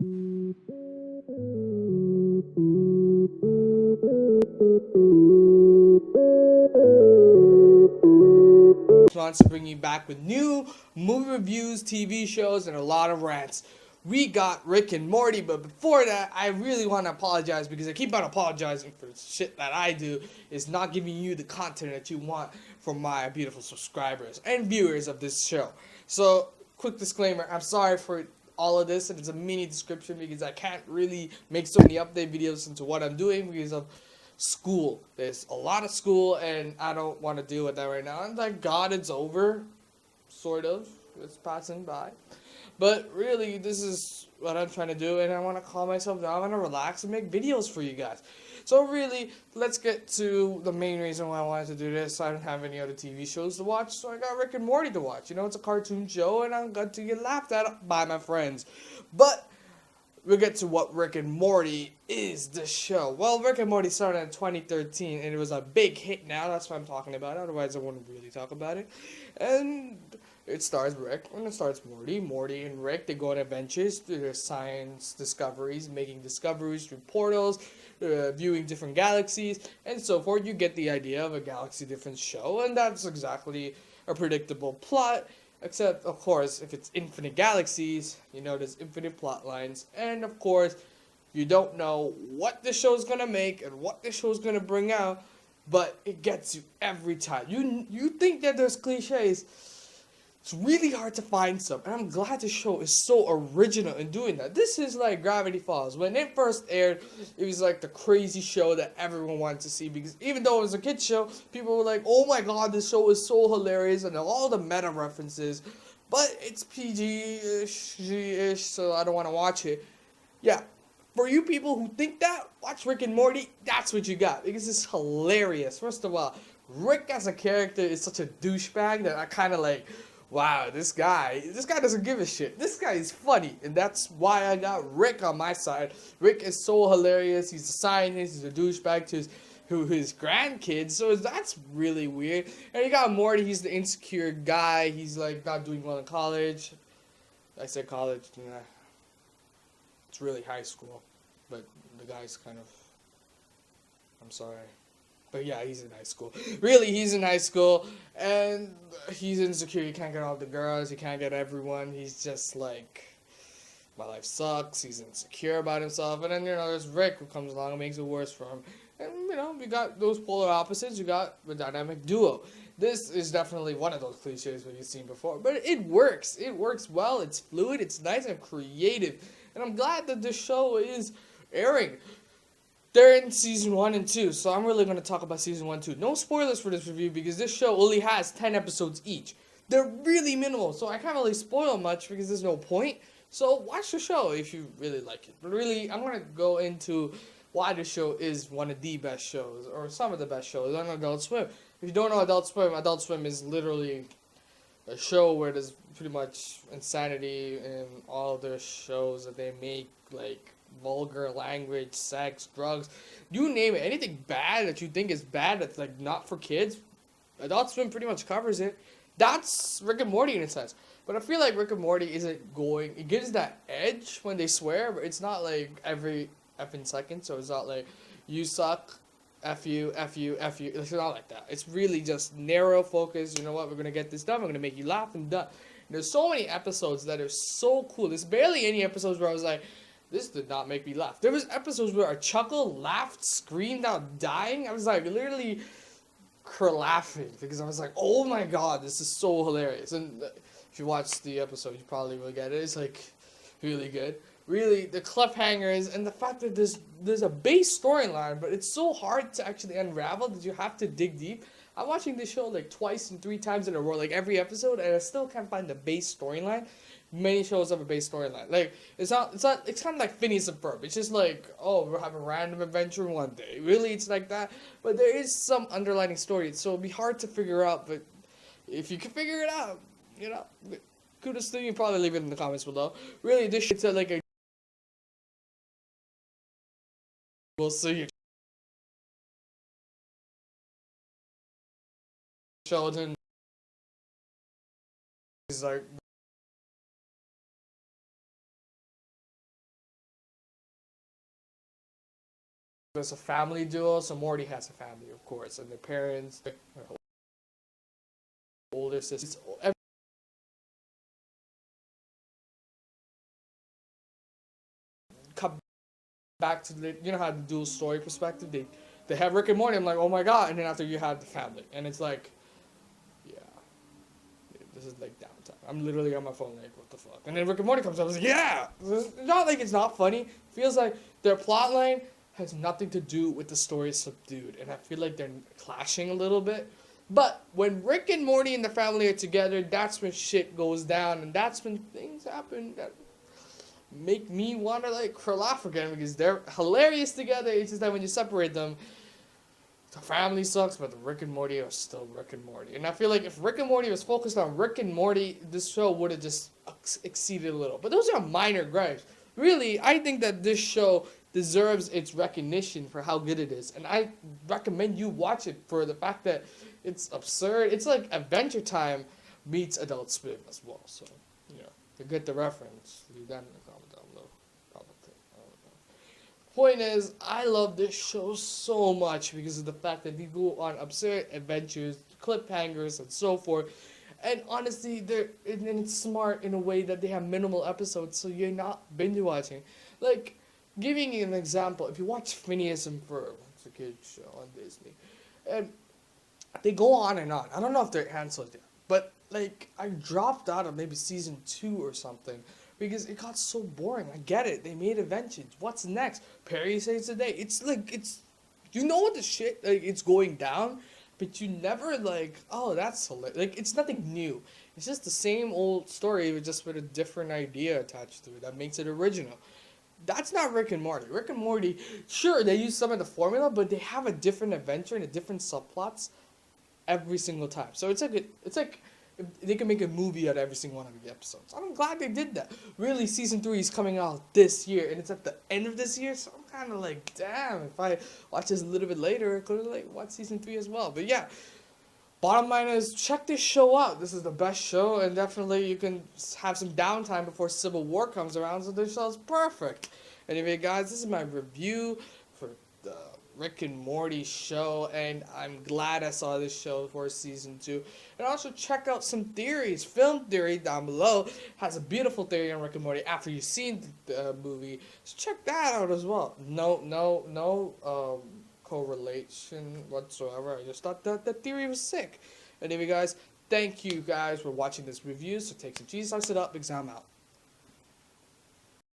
Wants to bring you back with new movie reviews, TV shows, and a lot of rants. We got Rick and Morty, but before that, I really want to apologize because I keep on apologizing for the shit that I do. Is not giving you the content that you want from my beautiful subscribers and viewers of this show. So, quick disclaimer: I'm sorry for all of this, and it's a mini description because I can't really make so many update videos into what I'm doing because of school. There's a lot of school, and I don't want to deal with that right now. And thank God it's over, sort of. It's passing by. But really, this is what I'm trying to do, and I want to calm myself down. I want to relax and make videos for you guys. So really, let's get to the main reason why I wanted to do this. I don't have any other TV shows to watch, so I got Rick and Morty to watch. You know, it's a cartoon show, and I'm going to get laughed at by my friends. But we'll get to what Rick and Morty is, the show. Well, Rick and Morty started in 2013, and it was a big hit now. That's why I'm talking about it. Otherwise, I wouldn't really talk about it. And it stars Rick, and it stars Morty. Morty and Rick, they go on adventures through their science discoveries, making discoveries through portals, viewing different galaxies, and so forth. You get the idea of a galaxy difference show, and that's exactly a predictable plot. Except, of course, if it's infinite galaxies, you know there's infinite plot lines. And, of course, you don't know what the show's going to make and what the show's going to bring out. But it gets you every time. You think that there's cliches. It's really hard to find some. And I'm glad the show is so original in doing that. This is like Gravity Falls. When it first aired, it was like the crazy show that everyone wanted to see. Because even though it was a kid's show, people were like, oh my god, this show is so hilarious. And all the meta references. But it's PG-ish, so I don't want to watch it. Yeah, for you people who think that, watch Rick and Morty. That's what you got. Because it's hilarious. First of all, Rick as a character is such a douchebag that I kind of like, wow, this guy doesn't give a shit. This guy is funny, and that's why I got Rick on my side. Rick is so hilarious. He's a scientist. He's a douchebag to his grandkids. So that's really weird. And you got Morty. He's the insecure guy. He's like not doing well in college. I said college. Nah, it's really high school, but the guy's kind of. I'm sorry. But yeah, he's in high school. Really, he's in high school, and he's insecure. He can't get all the girls. He can't get everyone. He's just like, my life sucks. He's insecure about himself. And then, there's Rick who comes along and makes it worse for him. And, we got those polar opposites. You got the dynamic duo. This is definitely one of those cliches that you've seen before. But it works. It works well. It's fluid. It's nice and creative. And I'm glad that this show is airing. They're in season 1 and 2, so I'm really going to talk about season 1 and 2. No spoilers for this review because this show only has 10 episodes each. They're really minimal, so I can't really spoil much because there's no point. So watch the show if you really like it. But really, I'm going to go into why the show is one of the best shows, or some of the best shows on Adult Swim. If you don't know Adult Swim is literally a show where there's pretty much insanity in all of their shows that they make, like vulgar language, sex, drugs, you name it. Anything bad that you think is bad that's like not for kids, Adult Swim pretty much covers it. That's Rick and Morty in a sense. But I feel like Rick and Morty isn't going. It gives that edge when they swear, but it's not like every effing second. So it's not like you suck, f you, f you, f you. It's not like that. It's really just narrow focus. You know what? We're gonna get this done. We're gonna make you laugh and done. There's so many episodes that are so cool. There's barely any episodes where I was like, this did not make me laugh. There was episodes where I chuckled, laughed, screamed out, dying. I was like literally laughing because I was like, oh my god, this is so hilarious. And if you watch the episode, you probably will get it. It's like really good. Really, the cliffhangers and the fact that there's a base storyline, but it's so hard to actually unravel that you have to dig deep. I'm watching this show like twice and 3 times in a row, like every episode, and I still can't find the base storyline. Many shows have a base storyline. Like it's kind of like Phineas and Ferb. It's just like, oh, we'll have a random adventure one day. Really, it's like that. But there is some underlining story, so it'll be hard to figure out. But if you can figure it out, you know, kudos to you. Probably leave it in the comments below. Really, this shit's like a. We'll see. Sheldon is like It's a family duo, so Morty has a family, of course, and their parents, their older sisters, come back to the, you know how the dual story perspective, they have Rick and Morty. I'm like, oh my god, and then after you have the family, and it's like, yeah, this is like downtime. I'm literally on my phone like, what the fuck? And then Rick and Morty comes up, I was like, yeah, it's not like it's not funny. It feels like their plot line has nothing to do with the story Subdued, and I feel like they're clashing a little bit. But when Rick and Morty and the family are together, that's when shit goes down, and that's when things happen that make me want to like laugh again because they're hilarious together. It's just that when you separate them, the family sucks, but the Rick and Morty are still Rick and Morty. And I feel like if Rick and Morty was focused on Rick and Morty, this show would have just exceeded a little. But those are minor gripes. Really, I think that this show deserves its recognition for how good it is. And I recommend you watch it for the fact that it's absurd. It's like Adventure Time meets Adult Swim as well. So, you know, to get the reference, leave that in the comment down below. Probably. I don't know. Point is, I love this show so much because of the fact that they go on absurd adventures, cliffhangers, and so forth. And honestly, and it's smart in a way that they have minimal episodes, so you're not binge watching. Like, giving you an example, if you watch Phineas and Ferb, it's a kid's show on Disney, and they go on and on. I don't know if they're canceled yet, but like I dropped out of maybe season 2 or something because it got so boring. I get it. They made adventures. What's next? Perry Saves the Day. It's like you know what the shit like it's going down, but you never like, oh, that's hilarious. Like it's nothing new. It's just the same old story with just with a different idea attached to it that makes it original. That's not Rick and Morty. Rick and Morty, sure, they use some of the formula, but they have a different adventure and a different subplots every single time. So it's like they can make a movie out of every single one of the episodes. I'm glad they did that. Really, season 3 is coming out this year, and it's at the end of this year, so I'm kind of like, damn, if I watch this a little bit later, I could like watch season 3 as well. But yeah, bottom line is, check this show out. This is the best show, and definitely you can have some downtime before Civil War comes around, so this show's perfect. Anyway, guys, this is my review for the Rick and Morty show, and I'm glad I saw this show for season 2. And also check out some theories. Film Theory down below has a beautiful theory on Rick and Morty after you've seen the movie. So check that out as well. No correlation whatsoever. I just thought that the theory was sick. Anyway, guys, thank you guys for watching this review. So take some cheese, slice it up, because I'm out.